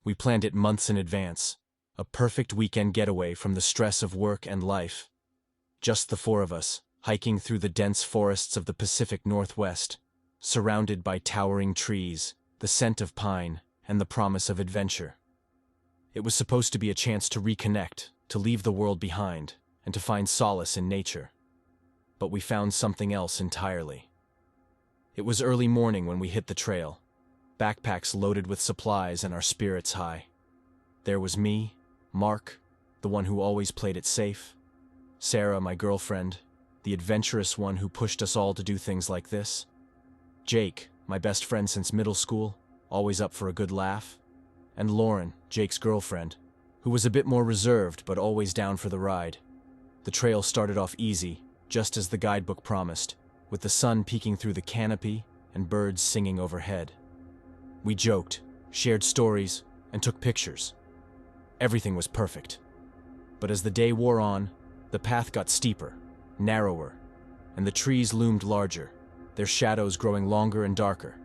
We planned it months in advance, a perfect weekend getaway from the stress of work and life. Just the four of us, hiking through the dense forests of the Pacific Northwest, surrounded by towering trees, the scent of pine, and the promise of adventure. It was supposed to be a chance to reconnect, to leave the world behind, and to find solace in nature. But we found something else entirely. It was early morning when we hit the trail, backpacks loaded with supplies and our spirits high. There was me, Mark, the one who always played it safe, Sarah, my girlfriend, the adventurous one who pushed us all to do things like this, Jake, my best friend since middle school, always up for a good laugh, and Lauren, Jake's girlfriend, who was a bit more reserved but always down for the ride. The trail started off easy, just as the guidebook promised, with the sun peeking through the canopy and birds singing overhead. We joked, shared stories, and took pictures. Everything was perfect. But as the day wore on, the path got steeper, narrower, and the trees loomed larger, their shadows growing longer and darker.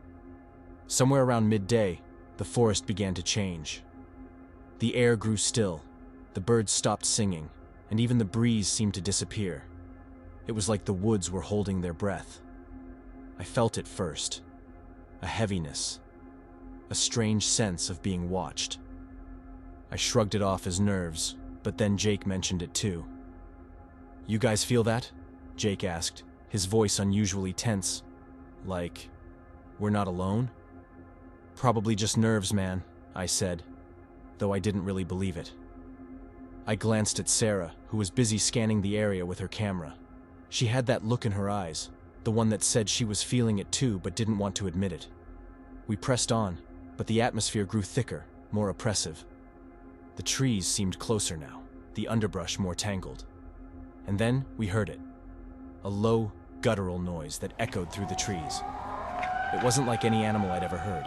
Somewhere around midday, the forest began to change. The air grew still, the birds stopped singing, and even the breeze seemed to disappear. It was like the woods were holding their breath. I felt it first, a heaviness, a strange sense of being watched. I shrugged it off as nerves, but then Jake mentioned it too. "You guys feel that?" Jake asked, his voice unusually tense. "Like, we're not alone?" "Probably just nerves, man," I said, though I didn't really believe it. I glanced at Sarah, who was busy scanning the area with her camera. She had that look in her eyes, the one that said she was feeling it too but didn't want to admit it. We pressed on, but the atmosphere grew thicker, more oppressive. The trees seemed closer now, the underbrush more tangled. And then we heard it, a low, guttural noise that echoed through the trees. It wasn't like any animal I'd ever heard.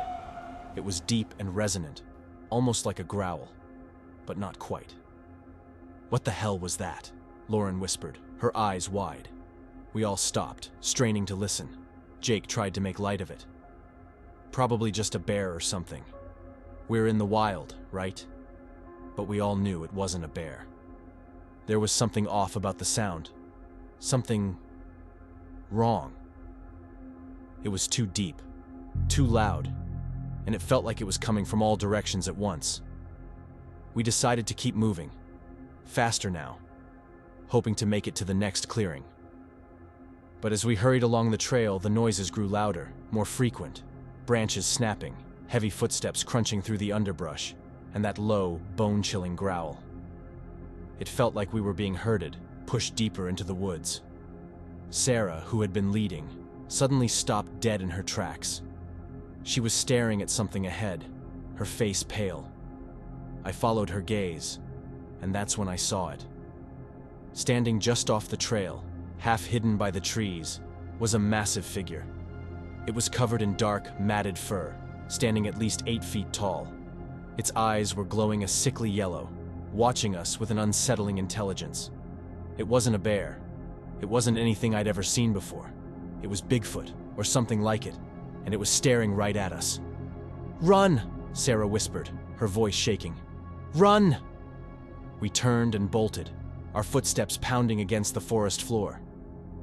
It was deep and resonant, almost like a growl, but not quite. "What the hell was that?" Lauren whispered, her eyes wide. We all stopped, straining to listen. Jake tried to make light of it. "Probably just a bear or something. We're in the wild, right?" But we all knew it wasn't a bear. There was something off about the sound. Something wrong. It was too deep, too loud, and it felt like it was coming from all directions at once. We decided to keep moving, faster now, hoping to make it to the next clearing. But as we hurried along the trail, the noises grew louder, more frequent, branches snapping, heavy footsteps crunching through the underbrush, and that low, bone-chilling growl. It felt like we were being herded, pushed deeper into the woods. Sarah, who had been leading, suddenly stopped dead in her tracks. She was staring at something ahead, her face pale. I followed her gaze, and that's when I saw it. Standing just off the trail, half hidden by the trees, was a massive figure. It was covered in dark, matted fur, standing at least 8 feet tall. Its eyes were glowing a sickly yellow, watching us with an unsettling intelligence. It wasn't a bear. It wasn't anything I'd ever seen before. It was Bigfoot, or something like it, and it was staring right at us. "Run!" Sarah whispered, her voice shaking. "Run!" We turned and bolted, our footsteps pounding against the forest floor.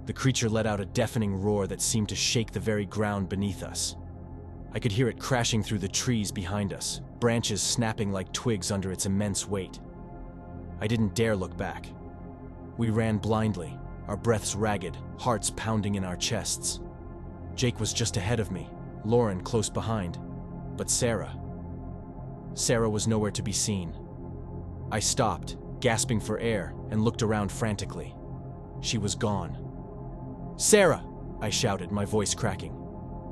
The creature let out a deafening roar that seemed to shake the very ground beneath us. I could hear it crashing through the trees behind us, branches snapping like twigs under its immense weight. I didn't dare look back. We ran blindly, our breaths ragged, hearts pounding in our chests. Jake was just ahead of me, Lauren close behind. But Sarah was nowhere to be seen. I stopped, gasping for air, and looked around frantically. She was gone. "Sarah!" I shouted, my voice cracking.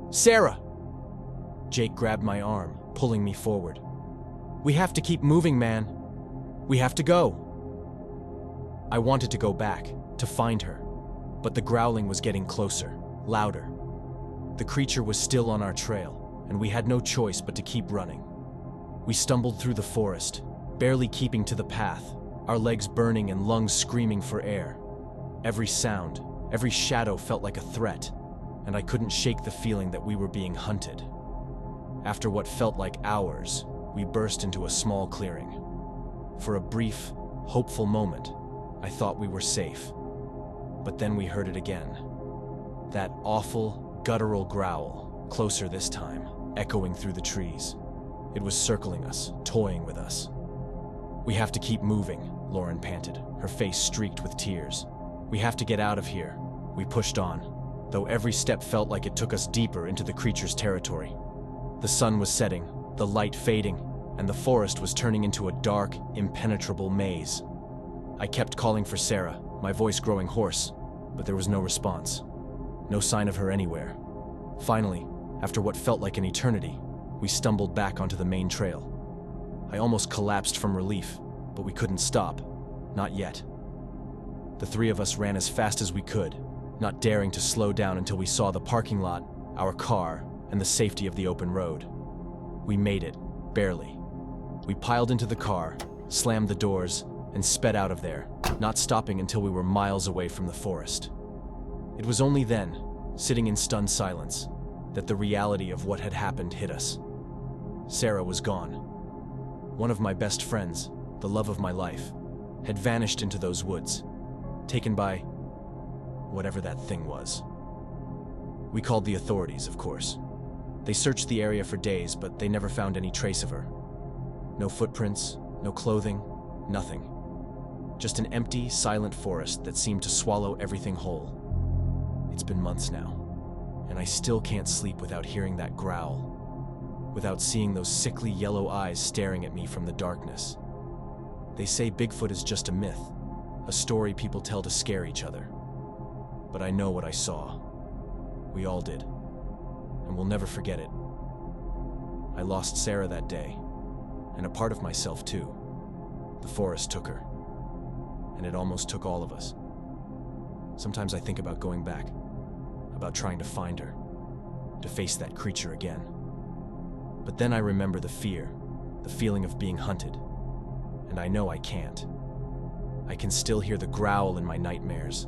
"Sarah!" Jake grabbed my arm, pulling me forward. "We have to keep moving, man. We have to go." I wanted to go back, to find her, but the growling was getting closer, louder. The creature was still on our trail, and we had no choice but to keep running. We stumbled through the forest, barely keeping to the path, our legs burning and lungs screaming for air. Every sound, every shadow felt like a threat, and I couldn't shake the feeling that we were being hunted. After what felt like hours, we burst into a small clearing. For a brief, hopeful moment, I thought we were safe. But then we heard it again. That awful, guttural growl, closer this time, echoing through the trees. It was circling us, toying with us. "We have to keep moving," Lauren panted, her face streaked with tears. "We have to get out of here." We pushed on, though every step felt like it took us deeper into the creature's territory. The sun was setting, the light fading, and the forest was turning into a dark, impenetrable maze. I kept calling for Sarah, my voice growing hoarse, but there was no response. No sign of her anywhere. Finally, after what felt like an eternity, we stumbled back onto the main trail. I almost collapsed from relief, but we couldn't stop. Not yet. The three of us ran as fast as we could, not daring to slow down until we saw the parking lot, our car, and the safety of the open road. We made it, barely. We piled into the car, slammed the doors, and sped out of there, not stopping until we were miles away from the forest. It was only then, sitting in stunned silence, that the reality of what had happened hit us. Sarah was gone. One of my best friends, the love of my life, had vanished into those woods, taken by whatever that thing was. We called the authorities, of course. They searched the area for days, but they never found any trace of her. No footprints, no clothing, nothing. Just an empty, silent forest that seemed to swallow everything whole. It's been months now, and I still can't sleep without hearing that growl, without seeing those sickly yellow eyes staring at me from the darkness. They say Bigfoot is just a myth, a story people tell to scare each other. But I know what I saw. We all did, and we'll never forget it. I lost Sarah that day, and a part of myself too. The forest took her, and it almost took all of us. Sometimes I think about going back, about trying to find her, to face that creature again. But then I remember the fear, the feeling of being hunted, and I know I can't. I can still hear the growl in my nightmares,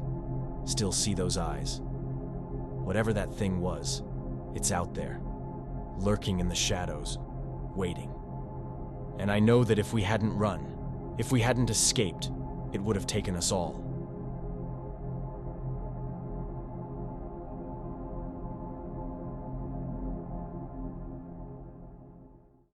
still see those eyes. Whatever that thing was, it's out there, lurking in the shadows, waiting. And I know that if we hadn't run, if we hadn't escaped, it would have taken us all.